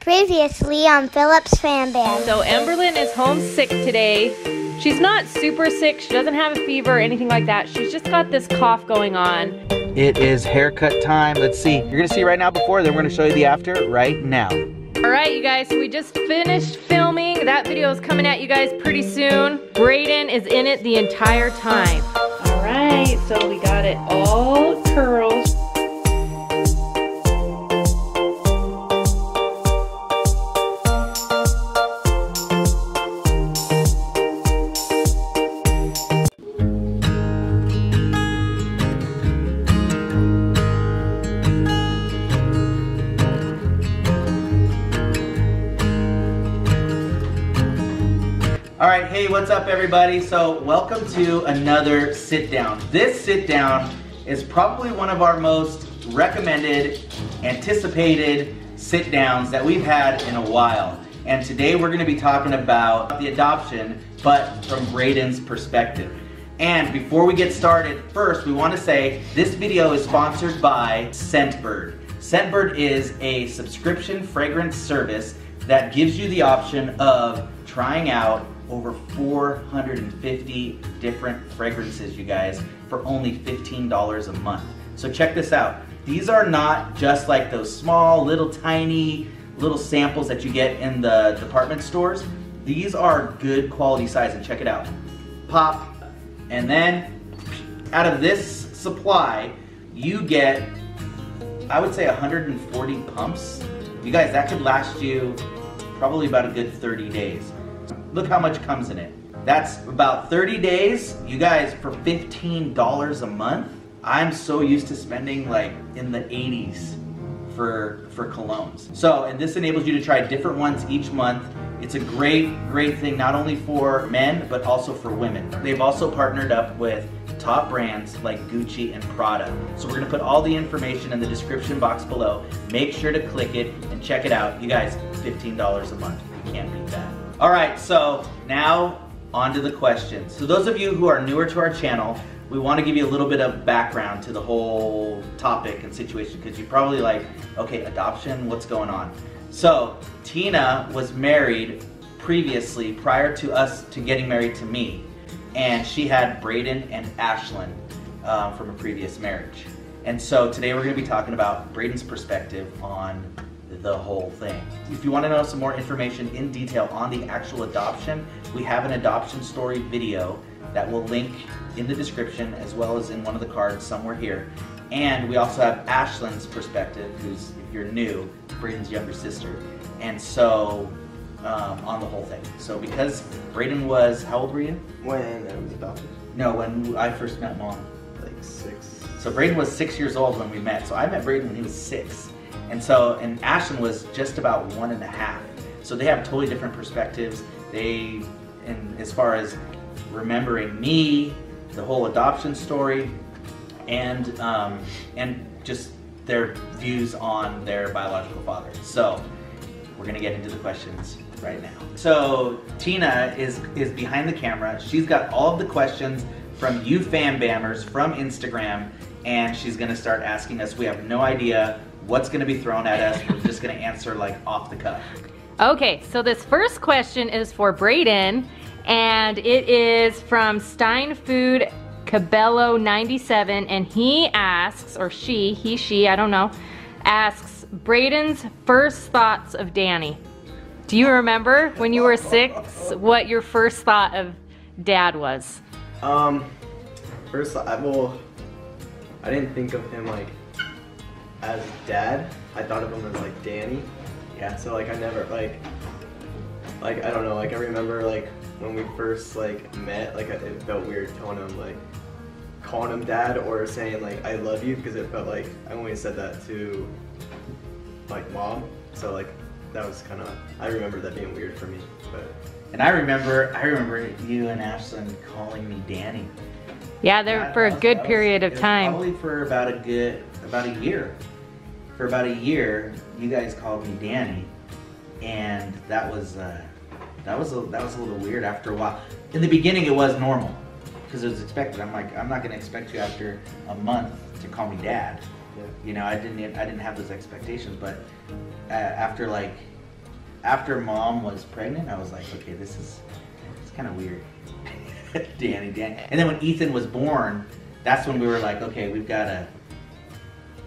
Previously on PHILLIPS FamBam. So Emberlyn is homesick today. She's not super sick. She doesn't have a fever or anything like that. She's just got this cough going on. It is haircut time. Let's see. You're gonna see right now before, then we're gonna show you the after right now. All right, you guys, so we just finished filming. That video is coming at you guys pretty soon. Braden is in it the entire time. All right, so we got it all curled. All right, hey, what's up everybody? So welcome to another sit down. This sit down is probably one of our most recommended, anticipated sit downs that we've had in a while. And today we're gonna be talking about the adoption, but from Braden's perspective. And before we get started, first we wanna say this video is sponsored by Scentbird. Scentbird is a subscription fragrance service that gives you the option of trying out over 450 different fragrances, you guys, for only $15 a month. So check this out. These are not just like those small, little tiny, little samples that you get in the department stores. These are good quality size, and check it out. Pop, and then out of this supply, you get, I would say 140 pumps. You guys, that could last you probably about a good 30 days. Look how much comes in it. That's about 30 days, you guys, for $15 a month. I'm so used to spending like in the 80s for colognes. So, and this enables you to try different ones each month. It's a great thing, not only for men, but also for women. They've also partnered up with top brands like Gucci and Prada. So we're gonna put all the information in the description box below. Make sure to click it and check it out. You guys, $15 a month, you can't beat that. All right, so now on to the questions. So those of you who are newer to our channel, we want to give you a little bit of background to the whole topic and situation, because you're probably like, okay, adoption, what's going on? So Tina was married previously, prior to us to getting married to me, and she had Braden and Ashlynn from a previous marriage. And so today we're going to be talking about Braden's perspective on the whole thing. If you want to know some more information in detail on the actual adoption, we have an adoption story video that will link in the description as well as in one of the cards somewhere here. And we also have Ashlynn's perspective, who's, if you're new, Braden's younger sister. And so, on the whole thing. So because Braden was, how old were you? When I was adopted? No, when I first met Mom. Like 6. So Braden was 6 years old when we met. So I met Braden when he was 6. And so, and Ashlynn was just about 1.5. So they have totally different perspectives. They, and as far as remembering me, the whole adoption story, and just their views on their biological father. So we're gonna get into the questions right now. So Tina is behind the camera. She's got all of the questions from you FamBammers from Instagram, and she's gonna start asking us. We have no idea what's gonna be thrown at us. We're just gonna answer like off the cuff. Okay, so this first question is for Braden, and it is from Stein Food Cabello 97, and he asks, or she, I don't know, asks Braden's first thoughts of Danny. Do you remember when you were 6 what your first thought of Dad was? First, well, I didn't think of him like as Dad. I thought of him as like Danny. Yeah. So like I never like I don't know. Like I remember like when we first like met, like it felt weird calling him Dad or saying like I love you, because it felt like I only said that to like Mom. So like that was kind of, I remember that being weird for me. But and I remember you and Ashlynn calling me Danny. Yeah, there for a good period of time. Probably for about a year. For about a year, you guys called me Danny, and that was a little weird after a while. In the beginning, it was normal because it was expected. I'm like, I'm not gonna expect you after a month to call me Dad. Yeah. You know, I didn't have those expectations, but after like after Mom was pregnant, I was like, okay, it's kind of weird. Danny. And then when Ethan was born, that's when we were like, okay, we've got to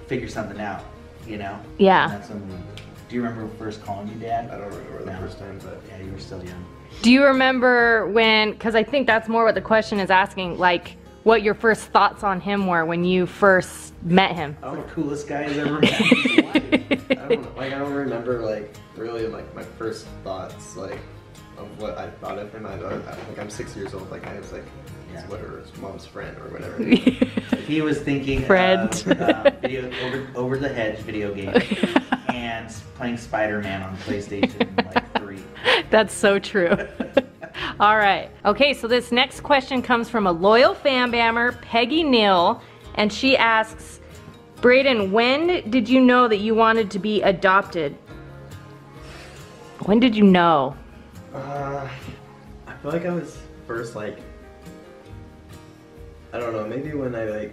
figure something out, you know? Yeah. And that's when do you remember first calling you Dad? I don't remember the first time, but yeah, you were still young. Do you remember when, because I think that's more what the question is asking, like what your first thoughts on him were when you first met him? Oh, the coolest guy I've ever met. I don't remember like really like my first thoughts like of what I thought of him. I think I'm 6 years old. Like I was like, yeah, whatever, his mom's friend or whatever. He was thinking friend. Of video over the hedge video game and playing Spider-Man on PlayStation like 3. That's so true. All right. Okay, so this next question comes from a loyal FamBammer, Peggy Neal, and she asks, Braden, when did you know that you wanted to be adopted? When did you know? I feel like I was first like, I don't know, maybe when I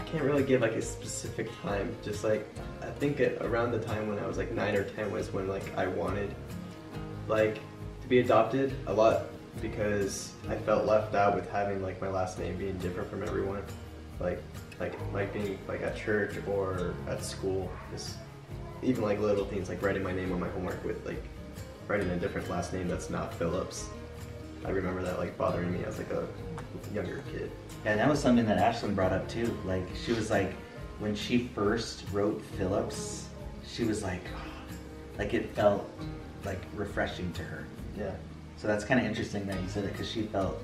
can't really give like a specific time, just like, I think around the time when I was like 9 or 10 was when like I wanted like to be adopted a lot because I felt left out with having like my last name being different from everyone. Like being like at church or at school, just even like little things like writing my name on my homework with like writing a different last name that's not Phillips. I remember that like bothering me as like a younger kid. Yeah, that was something that Ashlynn brought up too. Like she was like, when she first wrote Phillips, she was like, oh, like it felt like refreshing to her. Yeah. So that's kind of interesting that you said that because she felt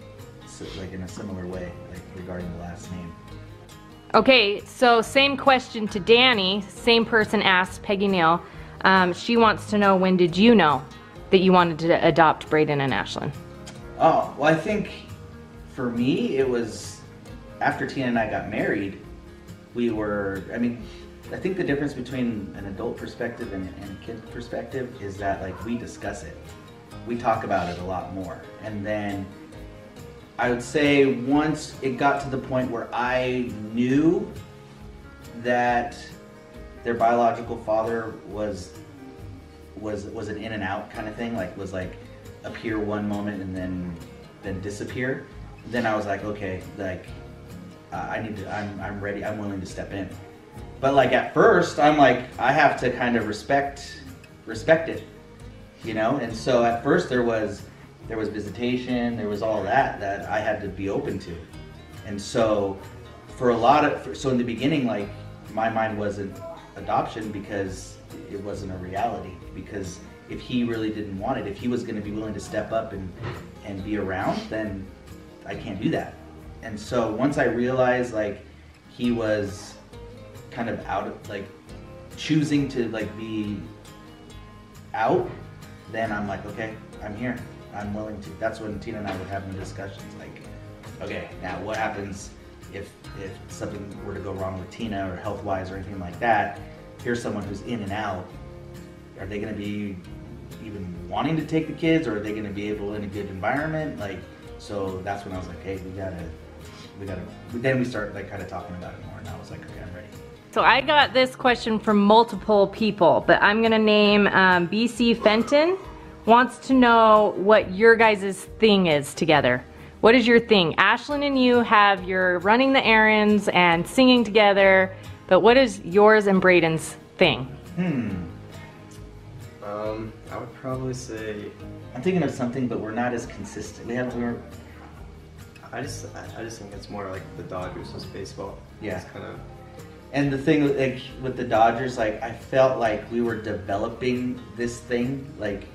like in a similar way, like regarding the last name. Okay, so same question to Danny. Same person asked, Peggy Neal. She wants to know, when did you know that you wanted to adopt Braden and Ashlynn? Oh, well, I think for me, it was after Tina and I got married, I think the difference between an adult perspective and a kid perspective is that like we discuss it. We talk about it a lot more. And then I would say once it got to the point where I knew that their biological father was an in and out kind of thing, like was like appear one moment and then disappear, then I was like, okay, like I'm ready, I'm willing to step in. But like at first, I'm like, I have to kind of respect it, you know? And so at first there was visitation, there was all that I had to be open to. And so so in the beginning, like my mind wasn't adoption because it wasn't a reality. Because if he really didn't want it, if he was gonna be willing to step up and be around, then I can't do that. And so once I realized like he was kind of out of, like choosing to like be out, then I'm like, okay, I'm here. I'm willing to. That's when Tina and I would have the discussions like, okay, now what happens if something were to go wrong with Tina or health-wise or anything like that? Here's someone who's in and out. Are they going to be even wanting to take the kids, or are they going to be able in a good environment? Like, so that's when I was like, hey, we gotta. Then we start like kind of talking about it more, and I was like, okay, I'm ready. So I got this question from multiple people, but I'm gonna name BC Fenton. Wants to know what your guys' thing is together. What is your thing? Ashlynn and you have your running the errands and singing together, but what is yours and Braden's thing? I would probably say, I'm thinking of something, but we're not as consistent. I just think it's more like the Dodgers, just baseball. Yeah. It's kind of. And the thing like with the Dodgers, like I felt like we were developing this thing like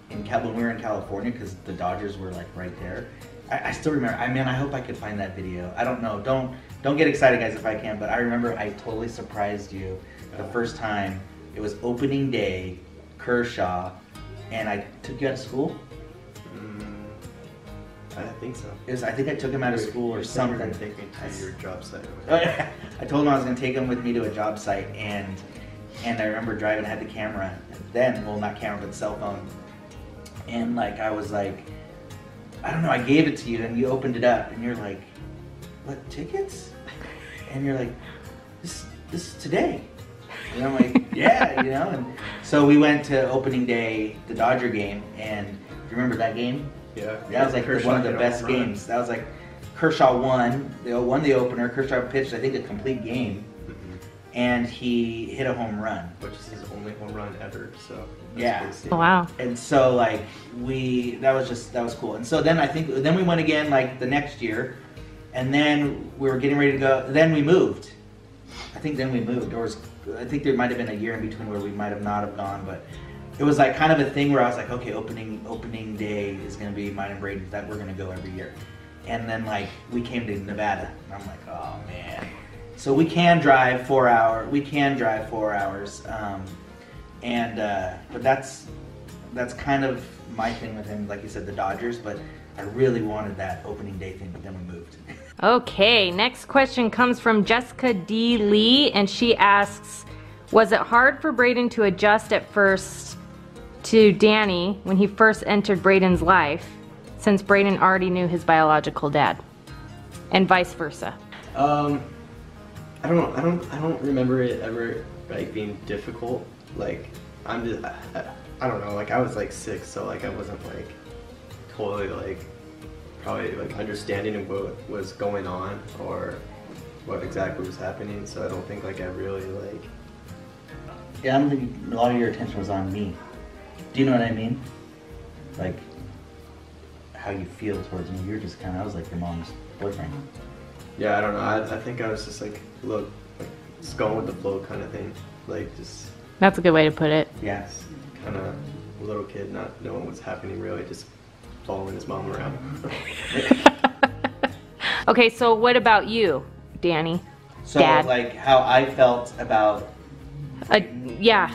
when we were in California, because the Dodgers were like right there. I still remember. I mean, I hope I could find that video. I don't know. Don't get excited, guys, if I can. But I remember I totally surprised you the first time. It was opening day, Kershaw, and I took you out of school. I think so. I think I took him out of school or something. You were gonna take me to your job site. Oh, yeah. I told him I was going to take him with me to a job site, and I remember driving, I had the camera, then, well, not camera, but cell phone, and like, I was like, I don't know, I gave it to you, and you opened it up, and you're like, what, tickets? And you're like, this is today. And I'm like, yeah, you know. And so we went to opening day, the Dodger game, and do you remember that game? Yeah. That was like one of the best games. That was like Kershaw won. They won the opener. Kershaw pitched, I think, a complete game, and he hit a home run, which is his only home run ever. So that's yeah. Oh, wow. And so like that was cool. And so then then we went again like the next year, and then we were getting ready to go. Then we moved. I think then we moved. I think there might have been a year in between where we might have not have gone, but it was like kind of a thing where I was like, okay, opening day is going to be mine and Braden's, that we're going to go every year. And then like we came to Nevada, and I'm like, oh man. So we can drive 4 hours. But that's kind of my thing with him. Like you said, the Dodgers. But I really wanted that opening day thing, but then we moved. Okay, next question comes from Jessica D. Lee, and she asks, was it hard for Braden to adjust at first to Danny when he first entered Braden's life, since Braden already knew his biological dad, and vice versa? I don't remember it ever like being difficult. Like I don't know. Like I was like 6, so like I wasn't like totally like probably like understanding of what was going on or what exactly was happening. So I don't think like I really like. Yeah, I don't think a lot of your attention was on me. Do you know what I mean? Like how you feel towards me. You're just I was like your mom's boyfriend. Yeah, I don't know. I think I was just like just going with the flow kind of thing. Like just. That's a good way to put it. Yes. Kind of a little kid, not knowing what's happening really, just following his mom around. Okay, so what about you, Danny? So Dad. like how I felt about. Yeah,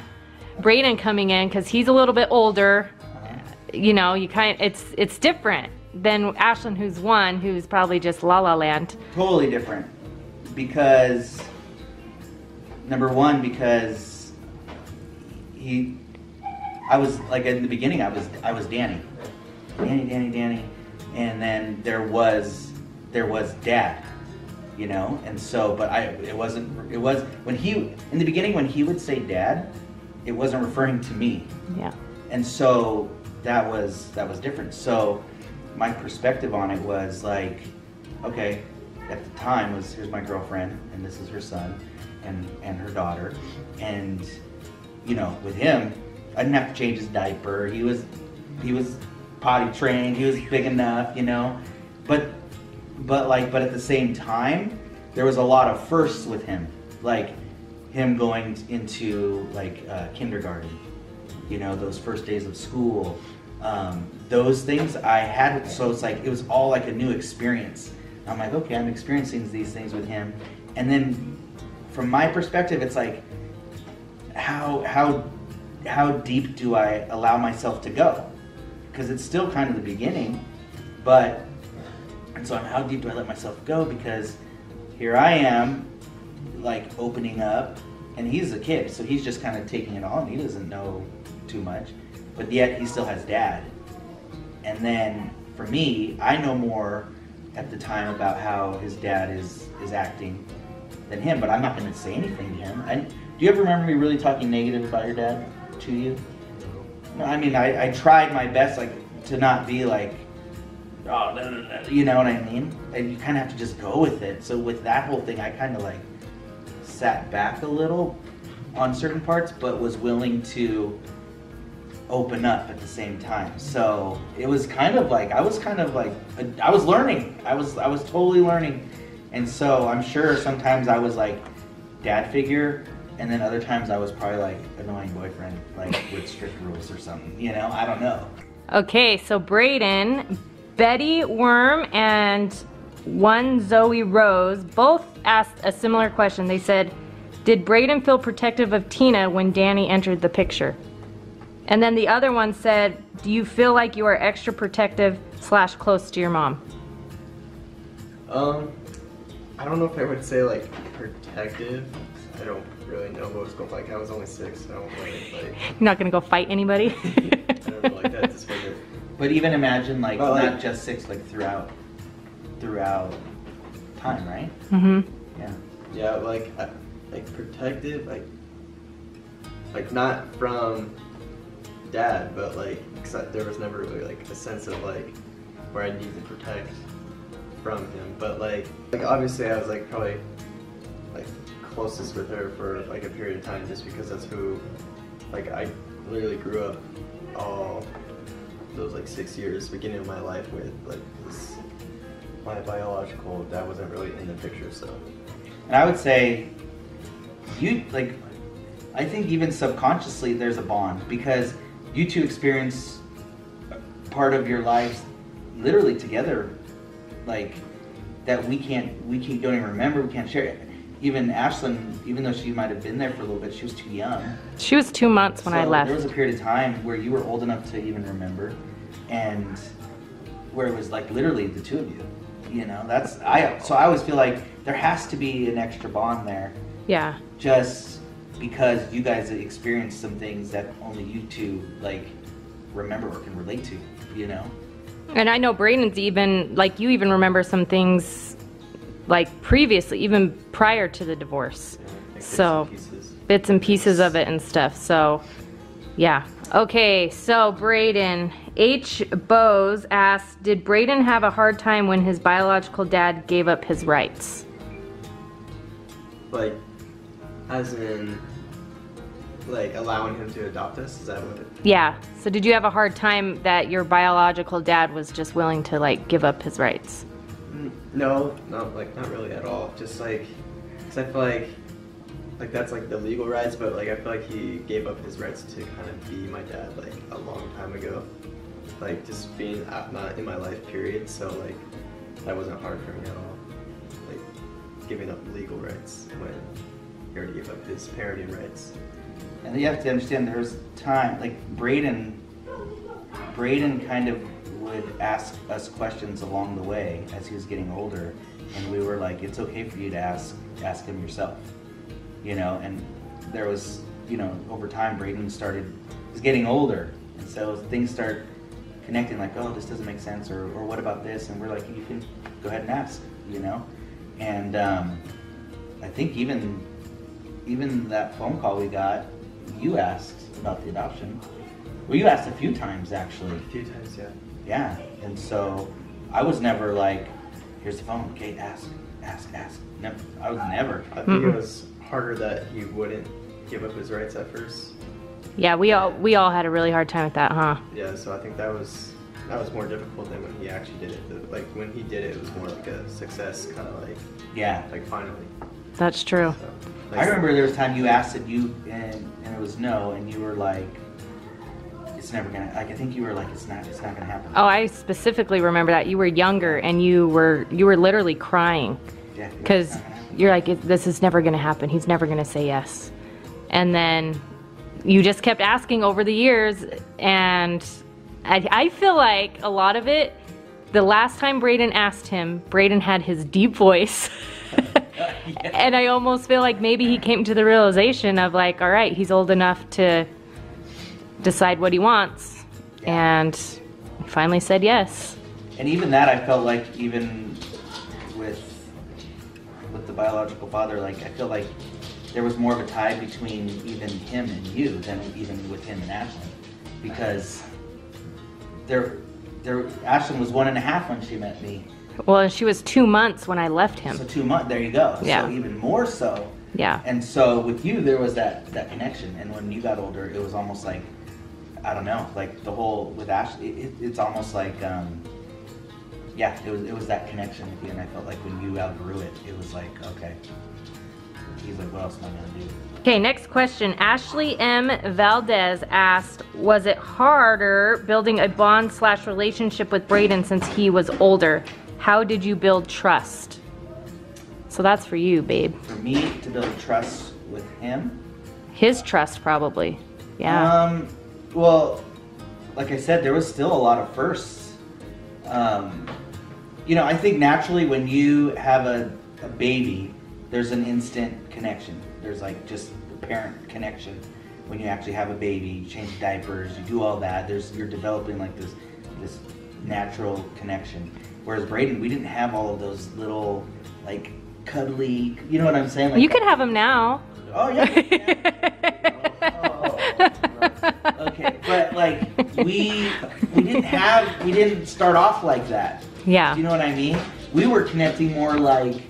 Braden coming in because he's a little bit older. You know, it's different than Ashlynn, who's probably just La La Land. Totally different, because number one, because I was like in the beginning, I was Danny, and then there was Dad, you know, and so but it was when in the beginning when he would say Dad, it wasn't referring to me. Yeah. And so that was different. So my perspective on it was like, okay, at the time here's my girlfriend and this is her son and her daughter, and you know, with him I didn't have to change his diaper. He was potty trained, he was big enough, you know, but at the same time there was a lot of firsts with him, like him going into like kindergarten, you know, those first days of school, those things I had. So it's like it was all like a new experience. I'm like, okay, I'm experiencing these things with him, and then from my perspective, it's like how deep do I allow myself to go? Because it's still kind of the beginning, and so how deep do I let myself go? Because here I am, like opening up, and he's a kid, so he's just kind of taking it all, and he doesn't know too much, but yet he still has Dad. And then for me, I know more at the time about how his dad is acting than him, but I'm not going to say anything to him. Do you ever remember me really talking negative about your dad to you? No, I mean, I tried my best, like, to not be like, oh, no, you know what I mean? And you kind of have to just go with it. So with that whole thing, I kind of like sat back a little on certain parts, but was willing to open up at the same time. So it was kind of like I was learning. I was totally learning. And so I'm sure sometimes I was like dad figure, and then other times I was probably like annoying boyfriend, like with strict rules or something, you know? I don't know. Okay, so Braden, Betty Worm and one Zoe Rose both asked a similar question. They said, did Braden feel protective of Tina when Danny entered the picture? And then the other one said, do you feel like you are extra protective / close to your mom? I don't know if I would say like protective. I don't really know what was going on. Like I was only 6, so I don't really like. You're not gonna go fight anybody? I don't know, like that just wasn't. But even imagine like not just 6, like throughout time, right? Mm-hmm. Yeah. Yeah, like protective, like like not from dad, but like, cause there was never really like a sense of like where I need to protect from him. But like obviously I was like probably like closest with her for like a period of time, just because that's who, like I literally grew up all those like 6 years beginning of my life with. Like this, my biological dad wasn't really in the picture, so. And I would say, I think even subconsciously there's a bond, because you two experience part of your lives literally together, like that we don't even remember, we can't share it. Even Ashlynn, even though she might have been there for a little bit, she was too young. She was 2 months when I left. There was a period of time where you were old enough to even remember, and where it was like literally the two of you. You know, so I always feel like there has to be an extra bond there. Yeah. Just because you guys experienced some things that only you two like remember or can relate to, you know? And I know Braden's even, like, you even remember some things like previously, even prior to the divorce. Yeah, so bits and pieces of it and stuff. So yeah. Okay, so Braden, H. Bose asked, did Braden have a hard time when his biological dad gave up his rights? Like, as in, like allowing him to adopt us? Is that what it? Yeah. So did you have a hard time that your biological dad was just willing to like give up his rights? No, like not really at all. Just like, cause I feel like that's like the legal rights, but like I feel like he gave up his rights to kind of be my dad like a long time ago. Like just being not in my life period, so like that wasn't hard for me at all. Like giving up legal rights when he already gave up his parenting rights. And you have to understand there's time, like Braden kind of would ask us questions along the way as he was getting older, and we were like, it's okay for you to ask him yourself, you know. And there was, you know, over time Braden was getting older, and so things start connecting, like, oh, this doesn't make sense, or what about this? And we're like, you can go ahead and ask, you know. And I think even that phone call we got, you asked about the adoption. Well, you asked a few times, actually. A few times, yeah. Yeah, and so I was never like, here's the phone, okay, ask. No, I was never. I think it was harder that he wouldn't give up his rights at first. Yeah, we all had a really hard time with that, huh? Yeah, so I think that was more difficult than when he actually did it. Like when he did it, it was more like a success, kind of like, yeah, like finally. That's true. So, like, I remember there was a time you asked it, and it was no, and you were like, it's never gonna, like, I think you were like, it's not gonna happen. Oh, I specifically remember that. You were younger and you were literally crying. Yeah, because you're like, this is never gonna happen. He's never gonna say yes. And then you just kept asking over the years, and I feel like a lot of it, the last time Braden asked him, Braden had his deep voice. Yeah. And I almost feel like maybe he came to the realization of like, all right, he's old enough to decide what he wants. Yeah. And finally said yes. And even that, I felt like even with the biological father, like I feel like there was more of a tie between even him and you than even with him and Ashlynn, because Ashlynn was 1.5 when she met me. Well, she was 2 months when I left him. So 2 months, there you go. Yeah. So even more so. Yeah. And so with you, there was that connection. And when you got older, it was almost like, I don't know, like the whole, with Ashley, it's almost like, yeah, it was that connection with you. And I felt like when you outgrew it, it was like, okay. He's like, what else am I gonna do? Okay, next question. Ashley M. Valdez asked, was it harder building a bond/relationship with Braden since he was older? How did you build trust? So that's for you, babe. For me to build trust with him? His trust, probably. Yeah. Well, like I said, there was still a lot of firsts. You know, I think naturally when you have a baby, there's an instant connection. There's like just the parent connection. When you actually have a baby, you change diapers, you do all that. You're developing like this natural connection. Whereas Braden, we didn't have all of those little like cuddly, you know what I'm saying? Like, you could have him now. Oh yeah. Oh, like we didn't start off like that. Yeah. Do you know what I mean? We were connecting more like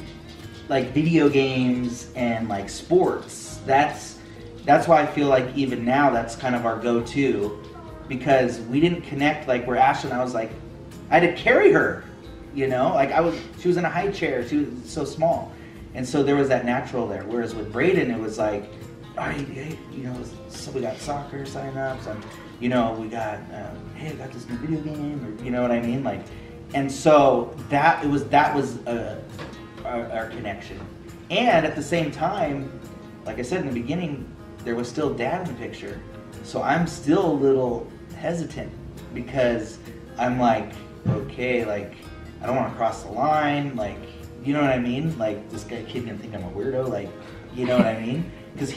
video games and like sports. That's why I feel like even now that's kind of our go-to, because we didn't connect like where Ashlynn, I was like, I had to carry her, you know, like she was in a high chair, she was so small, and so there was that natural there. Whereas with Braden, it was like, all right, hey, you know, so we got soccer sign-ups, and you know, we got hey, I got this new video game, or you know what I mean, like, and so that was our connection. And at the same time, like I said in the beginning, there was still Dad in the picture, so I'm still a little hesitant because I'm like, okay, like I don't want to cross the line, like, you know what I mean? Like this kid gonna think I'm a weirdo, like, you know what I mean? Because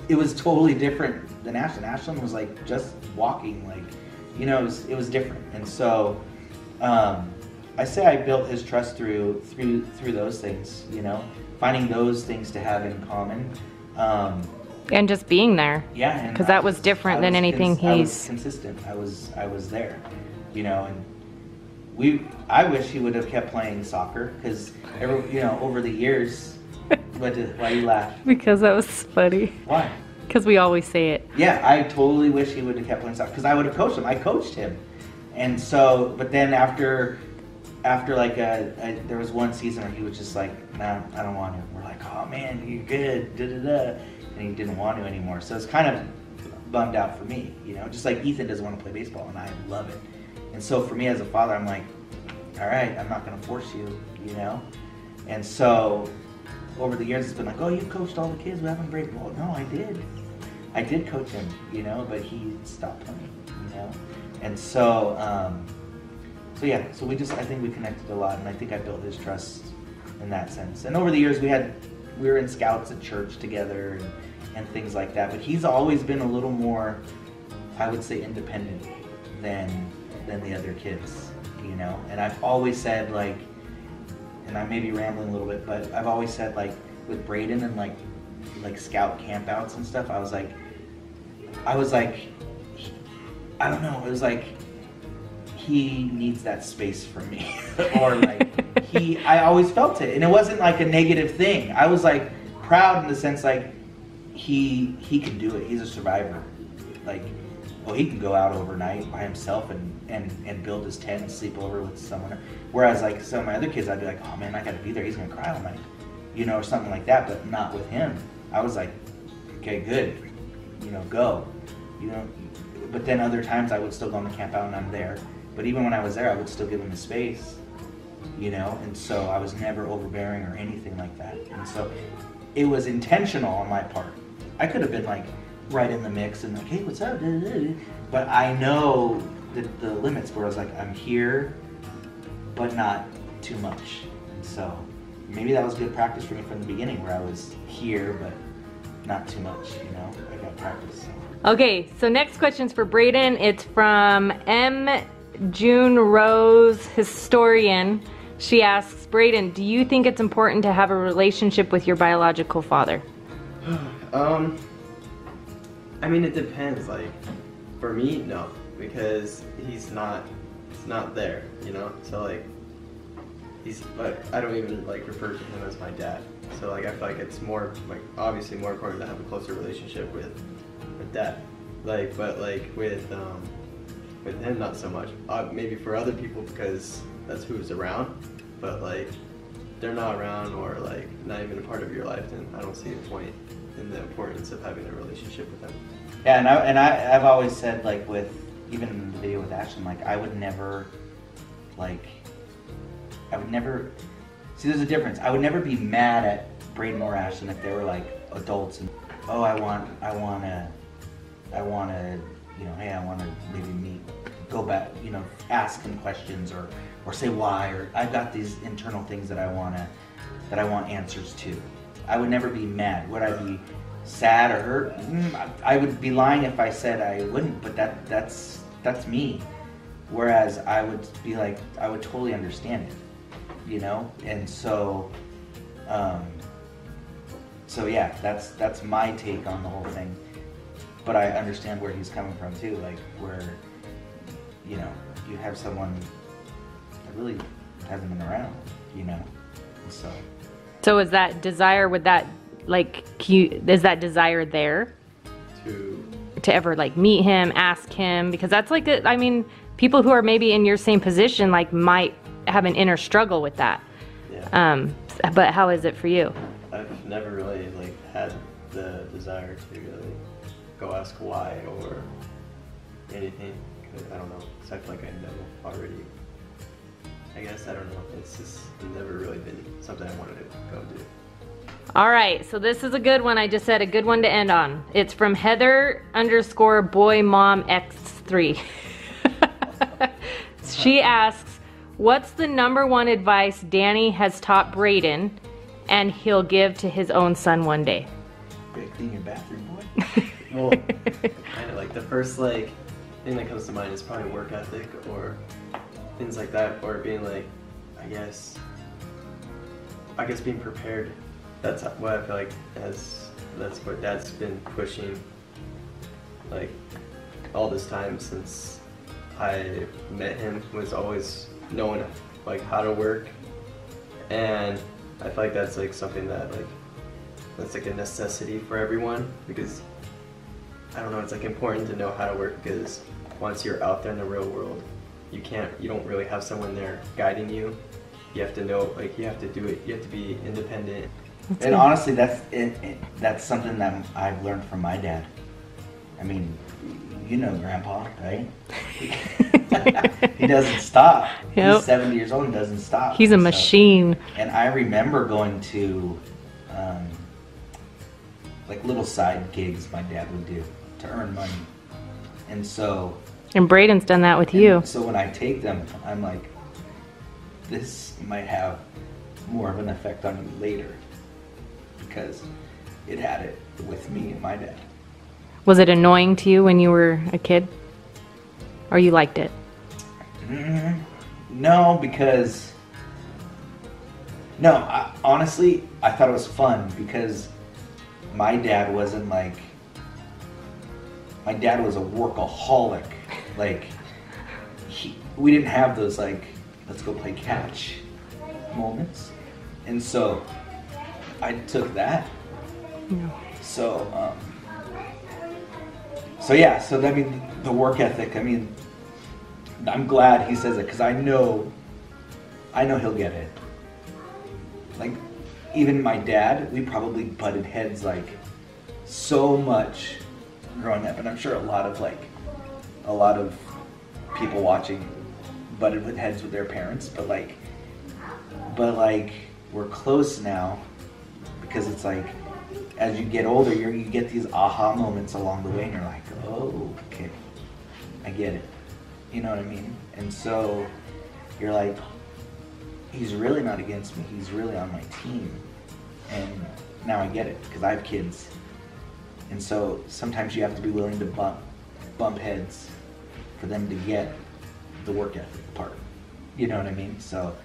it was totally different than Ashlynn. Ashlynn was like just walking, like, you know, it was different. And so I say I built his trust through those things, you know, finding those things to have in common. And just being there. Yeah, because that was different than anything I was consistent. I was there, you know, and I wish he would have kept playing soccer, because you know, over the years. Why you laugh? Because that was funny. Why? Because we always say it. Yeah, I totally wish he would have kept playing soccer, because I would have coached him. I coached him, and so, but then after like there was one season where he was just like, nah, I don't want to. We're like, oh man, you're good, da da da, and he didn't want to anymore. So it's kind of bummed out for me, you know. Just like Ethan doesn't want to play baseball, and I love it. And so for me as a father, I'm like, all right, I'm not going to force you, you know. And so over the years, it's been like, oh, you coached all the kids who haven't break ball. No, I did coach him, you know, but he stopped playing, you know. And so, so yeah, so I think we connected a lot, and I think I built his trust in that sense. And over the years, we were in scouts at church together and things like that. But he's always been a little more, I would say, independent than the other kids, you know. And I've always said, like, and I may be rambling a little bit, but I've always said, like, with Braden and like scout campouts and stuff, I was like, I don't know, it was like, he needs that space from me. Or like, I always felt it, and it wasn't like a negative thing. I was like proud in the sense, like, he can do it. He's a survivor. Like, oh, he can go out overnight by himself and build his tent and sleep over with someone. Whereas like some of my other kids, I'd be like, oh man, I gotta be there. He's gonna cry all night, you know, or something like that. But not with him. I was like, okay, good, you know, go, you know. But then other times I would still go on the camp out and I'm there. But even when I was there, I would still give him his space, you know. And so I was never overbearing or anything like that. And so it was intentional on my part. I could have been like right in the mix and like, hey, what's up? But I know the limits where I was like, I'm here, but not too much. And so maybe that was good practice for me from the beginning, where I was here, but not too much, you know. I got practice. So. Okay, so next question's for Braden. It's from M. June Rose, historian. She asks, Braden, do you think it's important to have a relationship with your biological father? I mean, it depends. Like, for me, no, because he's not there, you know. So like, I don't even like refer to him as my dad. So like, I feel like it's more, like, obviously more important to have a closer relationship with dad. Like, but like with him, not so much. Maybe for other people, because that's who's around. But like, they're not around, or like not even a part of your life, then I don't see a point in the importance of having a relationship with them. Yeah, and I've always said, like, with even in the video with Ashlynn, like, I would never see, there's a difference. I would never be mad at Braden or Ashlynn if they were like adults and, oh, I wanna, you know, hey, I wanna maybe go back, you know, ask them questions or say why, or I've got these internal things that I want answers to. I would never be mad. Would I be sad or hurt? I would be lying if I said I wouldn't, but that's me. Whereas I would be like, I would totally understand it, you know? And so, so yeah, that's my take on the whole thing. but I understand where he's coming from too, like where, you know, you have someone that really hasn't been around, you know, so. So is that desire, would that, like, is that desire there? To ever, like, meet him, ask him? Because that's like, I mean, people who are maybe in your same position, like, might have an inner struggle with that. Yeah. But how is it for you? I've never really, like, had the desire to really go ask why or anything. 'Cause I don't know, because I feel like I know already. I guess, I don't know, it's just never really been something I wanted to go do. All right, so this is a good one. I just said a good one to end on. It's from Heather_boymomx3. She asks, what's the #1 advice Danny has taught Braden and he'll give to his own son one day? Better clean your bathroom, boy. Well, kind of like the first like thing that comes to mind is probably work ethic or things like that, or being like, I guess being prepared. That's what I feel like that's what Dad's been pushing like all this time since I met him, was always knowing like how to work, and I feel like that's like something that that's like a necessity for everyone, because I don't know, it's like important to know how to work, because once you're out there in the real world, you don't really have someone there guiding you. You have to know, like, you have to do it, you have to be independent. And honestly, that's something that I've learned from my dad. I mean, you know Grandpa, right? He doesn't stop. Yep. He's 70 years old and doesn't stop. He's a machine. And I remember going to like little side gigs my dad would do to earn money. And so... And Braden's done that with you. So when I take them, I'm like, this might have more of an effect on you later, because it had it with me and my dad. Was it annoying to you when you were a kid? Or you liked it? No, because... No, honestly, I thought it was fun, because my dad wasn't like... My dad was a workaholic. Like, we didn't have those, like, let's go play catch moments. And so, I took that. No. So, yeah, so I mean, the work ethic, I mean, I'm glad he says it, because I know he'll get it. Like, even my dad, we probably butted heads, like, so much growing up, and I'm sure a lot of people watching butted with heads with their parents, but we're close now, because it's like, as you get older, you get these aha moments along the way, and you're like, oh, okay, I get it. You know what I mean? And so you're like, he's really not against me. He's really on my team. And now I get it, because I have kids. And so sometimes you have to be willing to bump heads for them to get the work ethic part. You know what I mean? So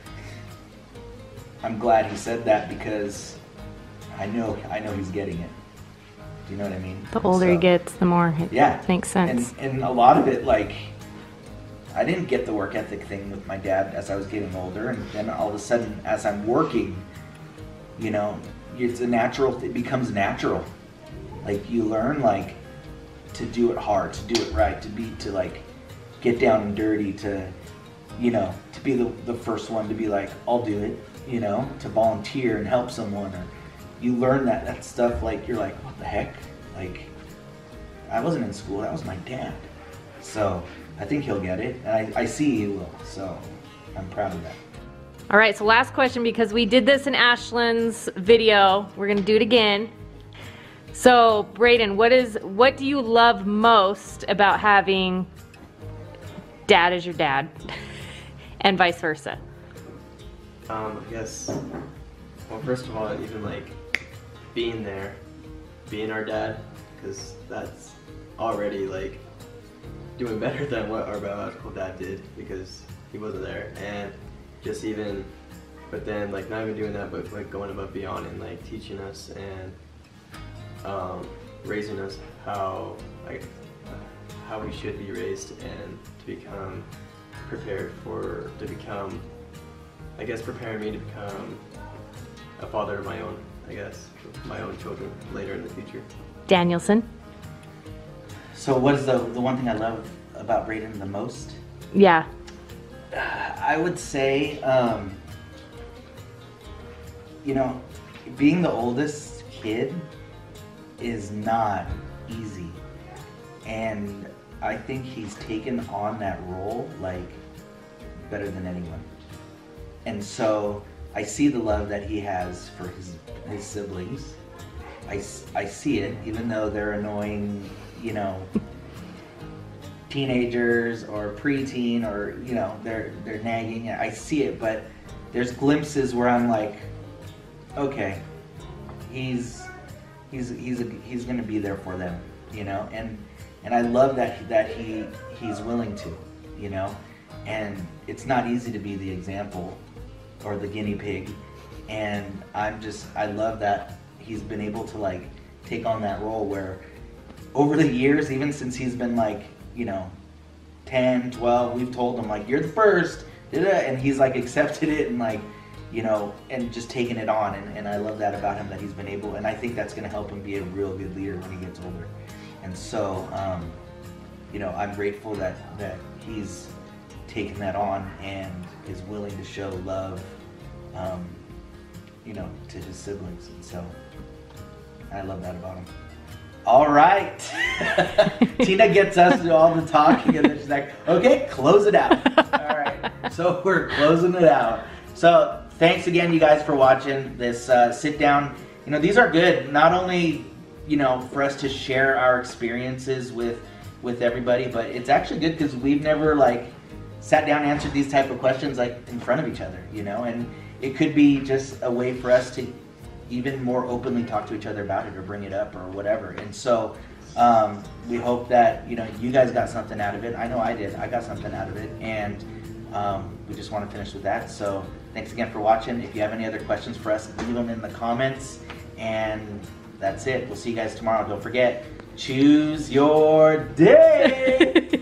I'm glad he said that, because I know he's getting it. Do you know what I mean? The older he gets, the more it makes sense. And a lot of it, like, I didn't get the work ethic thing with my dad as I was getting older, and then all of a sudden, as I'm working, you know, it becomes natural. Like, you learn, like, to do it hard, to do it right, to like, get down and dirty, to, you know, to be the first one to be like, I'll do it, you know, to volunteer and help someone. Or you learn that stuff, like, you're like, what the heck? Like, I wasn't in school, that was my dad. So I think he'll get it, and I see he will, so I'm proud of that. All right, so last question, because we did this in Ashlynn's video. We're gonna do it again. So, Braden, what do you love most about having Dad as your dad, and vice versa? I guess, well, first of all, even like being there, being our dad, because that's already like doing better than what our biological dad did, because he wasn't there. And just even, but then like not even doing that, but like going above beyond and like teaching us and raising us how like how we should be raised and to become prepared I guess preparing me to become a father of my own, I guess, with my own children later in the future. Danielson? So what is the one thing I love about Braden the most? Yeah. I would say, you know, being the oldest kid is not easy. And I think he's taken on that role like better than anyone. And so I see the love that he has for his siblings. I see it, even though they're annoying, you know, teenagers or preteen, or you know, they're nagging. I see it, but there's glimpses where I'm like, okay, he's gonna be there for them, you know, and I love that he's willing to, you know, and it's not easy to be the example or the guinea pig, and I love that he's been able to like take on that role where over the years, even since he's been like, you know, 10, 12, we've told him like, you're the first, and he's like accepted it and like, you know, and just taking it on, and I love that about him, that he's been able, and I think that's gonna help him be a real good leader when he gets older. And so, you know, I'm grateful that he's taken that on and is willing to show love, you know, to his siblings. And so I love that about him. All right. Tina gets us to do all the talking, and then she's like, okay, close it out. All right, so we're closing it out. So thanks again, you guys, for watching this sit down. You know, these are good, not only, you know, for us to share our experiences with everybody, but it's actually good because we've never like sat down and answered these type of questions like in front of each other, you know, and it could be just a way for us to even more openly talk to each other about it or bring it up or whatever. And so we hope that, you know, you guys got something out of it. I know I did. I got something out of it, and we just want to finish with that. So thanks again for watching. If you have any other questions for us, leave them in the comments, and that's it. We'll see you guys tomorrow. Don't forget, choose your day.